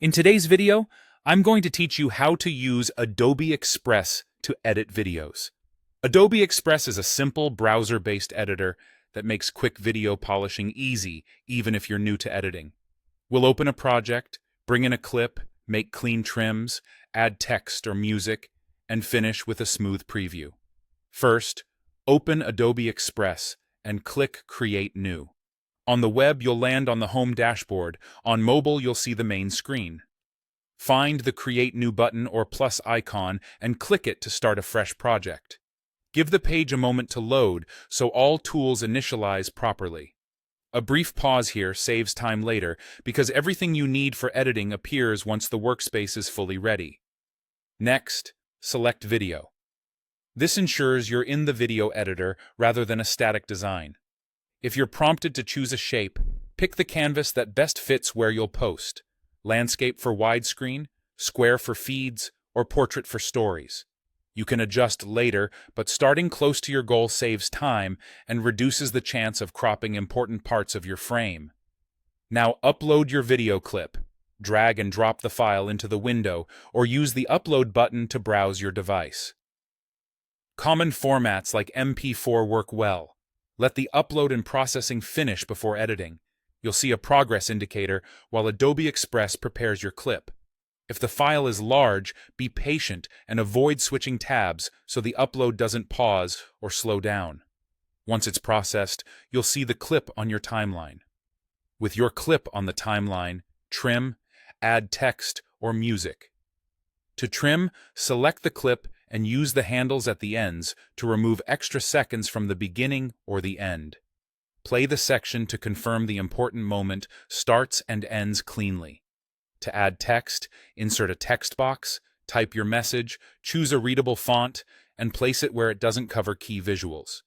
In today's video, I'm going to teach you how to use Adobe Express to edit videos. Adobe Express is a simple browser-based editor that makes quick video polishing easy, even if you're new to editing. We'll open a project, bring in a clip, make clean trims, add text or music, and finish with a smooth preview. First, open Adobe Express and click Create New. On the web, you'll land on the home dashboard. On mobile, you'll see the main screen. Find the Create New button or plus icon and click it to start a fresh project. Give the page a moment to load so all tools initialize properly. A brief pause here saves time later because everything you need for editing appears once the workspace is fully ready. Next, select Video. This ensures you're in the video editor rather than a static design. If you're prompted to choose a shape, pick the canvas that best fits where you'll post. Landscape for widescreen, square for feeds, or portrait for stories. You can adjust later, but starting close to your goal saves time and reduces the chance of cropping important parts of your frame. Now upload your video clip. Drag and drop the file into the window, or use the Upload button to browse your device. Common formats like MP4 work well. Let the upload and processing finish before editing. You'll see a progress indicator while Adobe Express prepares your clip. If the file is large, be patient and avoid switching tabs so the upload doesn't pause or slow down. Once it's processed, you'll see the clip on your timeline. With your clip on the timeline, trim, add text or music. To trim, select the clip and use the handles at the ends to remove extra seconds from the beginning or the end. Play the section to confirm the important moment starts and ends cleanly. To add text, insert a text box, type your message, choose a readable font, and place it where it doesn't cover key visuals.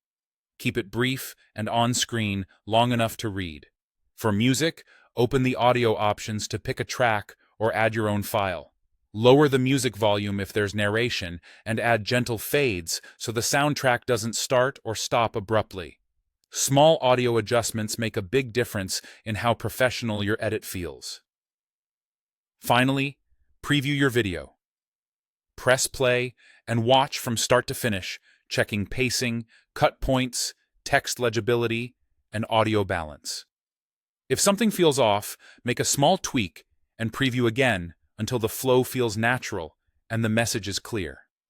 Keep it brief and on-screen long enough to read. For music, open the audio options to pick a track or add your own file. Lower the music volume if there's narration, and add gentle fades so the soundtrack doesn't start or stop abruptly. Small audio adjustments make a big difference in how professional your edit feels. Finally, preview your video. Press play and watch from start to finish, checking pacing, cut points, text legibility, and audio balance. If something feels off, make a small tweak and preview again until the flow feels natural and the message is clear.